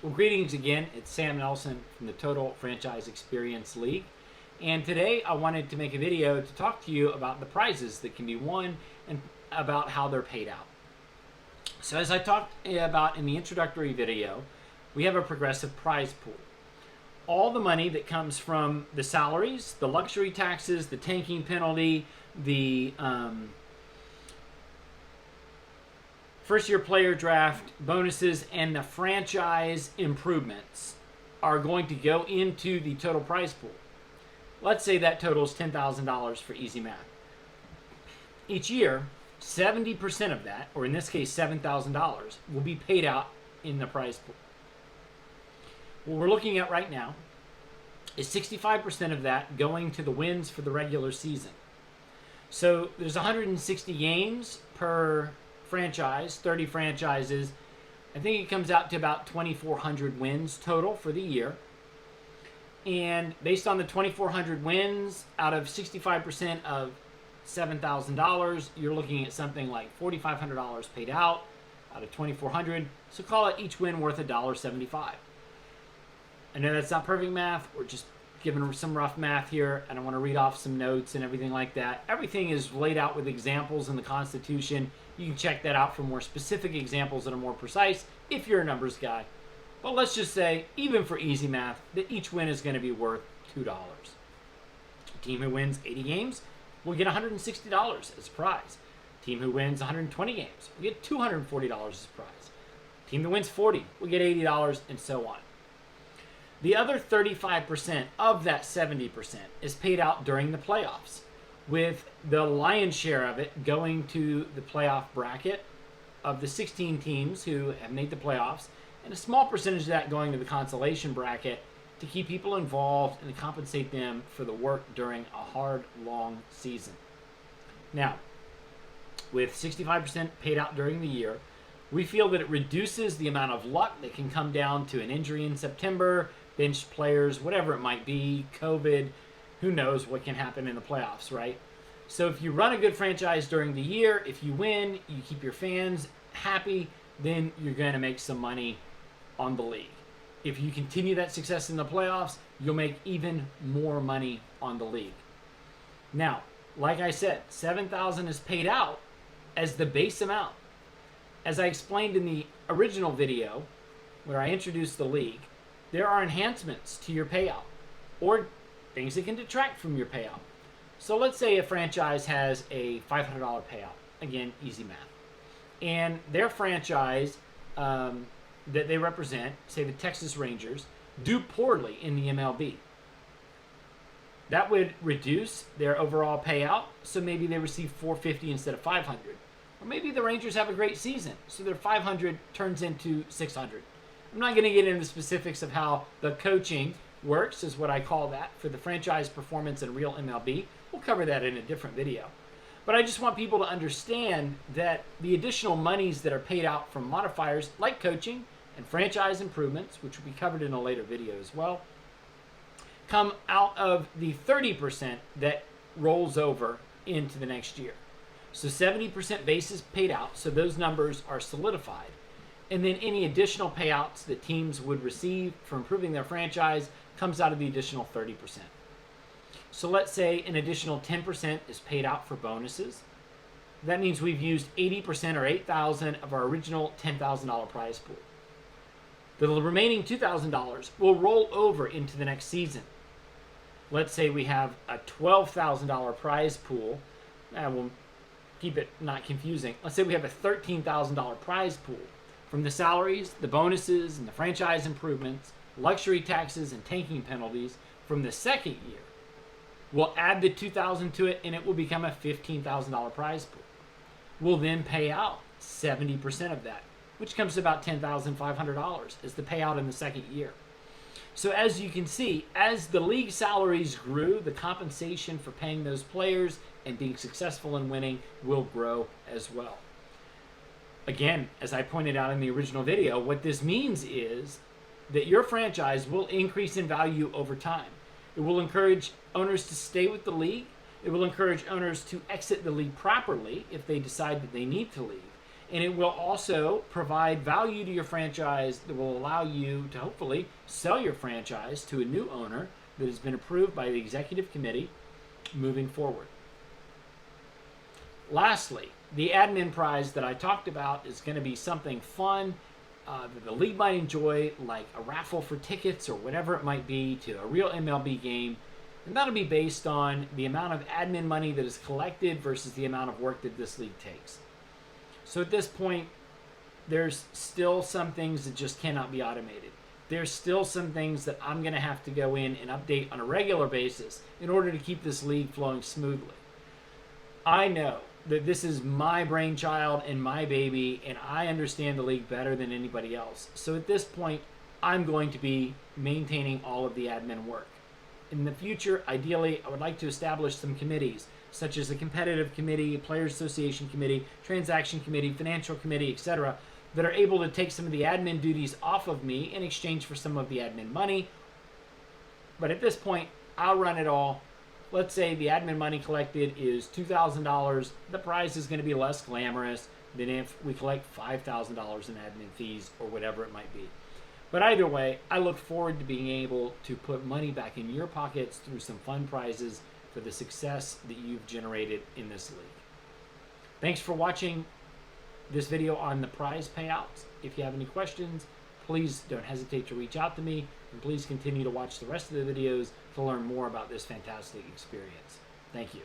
Well, greetings again. It's Sam Nelson from the Total Franchise Experience League. And today I wanted to make a video to talk to you about the prizes that can be won and about how they're paid out. So as I talked about in the introductory video, we have a progressive prize pool. All the money that comes from the salaries, the luxury taxes, the tanking penalty, the first-year player draft bonuses, and the franchise improvements are going to go into the total prize pool. Let's say that totals $10,000 for easy math. Each year, 70% of that, or in this case $7,000, will be paid out in the prize pool. What we're looking at right now is 65% of that going to the wins for the regular season. So there's 160 games per franchise, 30 franchises. I think it comes out to about 2,400 wins total for the year. And based on the 2,400 wins, out of 65% of $7,000, you're looking at something like $4,500 paid out of 2,400. So call it each win worth $1.75. I know that's not perfect math. We're just giving some rough math here. I don't want to read off some notes and everything like that. Everything is laid out with examples in the Constitution. You can check that out for more specific examples that are more precise if you're a numbers guy. But let's just say, even for easy math, that each win is going to be worth $2. A team who wins 80 games will get $160 as a prize. A team who wins 120 games will get $240 as a prize. A team that wins 40 will get $80, and so on. The other 35% of that 70% is paid out during the playoffs, with the lion's share of it going to the playoff bracket of the 16 teams who have made the playoffs, and a small percentage of that going to the consolation bracket to keep people involved and to compensate them for the work during a hard, long season. Now, with 65% paid out during the year, we feel that it reduces the amount of luck that can come down to an injury in September, benched players, whatever it might be, COVID, who knows what can happen in the playoffs, right? So if you run a good franchise during the year, if you win, you keep your fans happy, then you're going to make some money on the league. If you continue that success in the playoffs, you'll make even more money on the league. Now, like I said, $7,000 is paid out as the base amount. As I explained in the original video where I introduced the league, there are enhancements to your payout or things that can detract from your payout. So let's say a franchise has a $500 payout. Again, easy math. And their franchise that they represent, say the Texas Rangers, do poorly in the MLB. That would reduce their overall payout, so maybe they receive $450 instead of $500. Or maybe the Rangers have a great season, so their $500 turns into $600. I'm not going to get into the specifics of how the coaching works, is what I call that, for the franchise performance in real MLB. We'll cover that in a different video. But I just want people to understand that the additional monies that are paid out from modifiers like coaching and franchise improvements, which will be covered in a later video as well, come out of the 30% that rolls over into the next year. So 70% base is paid out, so those numbers are solidified. And then any additional payouts that teams would receive for improving their franchise comes out of the additional 30%. So let's say an additional 10% is paid out for bonuses. That means we've used 80% or $8,000 of our original $10,000 prize pool. The remaining $2,000 will roll over into the next season. Let's say we have a $12,000 prize pool. We'll keep it not confusing. Let's say we have a $13,000 prize pool from the salaries, the bonuses, and the franchise improvements, luxury taxes, and tanking penalties from the second year. We'll add the $2,000 to it, and it will become a $15,000 prize pool. We'll then pay out 70% of that, which comes to about $10,500 as the payout in the second year. So as you can see, as the league salaries grew, the compensation for paying those players and being successful in winning will grow as well. Again, as I pointed out in the original video, what this means is that your franchise will increase in value over time. It will encourage owners to stay with the league. It will encourage owners to exit the league properly if they decide that they need to leave. And it will also provide value to your franchise that will allow you to hopefully sell your franchise to a new owner that has been approved by the executive committee moving forward. Lastly, the admin prize that I talked about is going to be something fun that the league might enjoy, like a raffle for tickets or whatever it might be to a real MLB game. And that'll be based on the amount of admin money that is collected versus the amount of work that this league takes. So at this point, there's still some things that just cannot be automated. There's still some things that I'm going to have to go in and update on a regular basis in order to keep this league flowing smoothly. I know that this is my brainchild and my baby, and I understand the league better than anybody else. So at this point, I'm going to be maintaining all of the admin work. In the future, ideally, I would like to establish some committees, such as a competitive committee, players association committee, transaction committee, financial committee, etc., that are able to take some of the admin duties off of me in exchange for some of the admin money. But at this point, I'll run it all. Let's say the admin money collected is $2,000. The prize is going to be less glamorous than if we collect $5,000 in admin fees or whatever it might be. But either way, I look forward to being able to put money back in your pockets through some fun prizes for the success that you've generated in this league. Thanks for watching this video on the prize payouts. If you have any questions, please don't hesitate to reach out to me, and please continue to watch the rest of the videos to learn more about this fantastic experience. Thank you.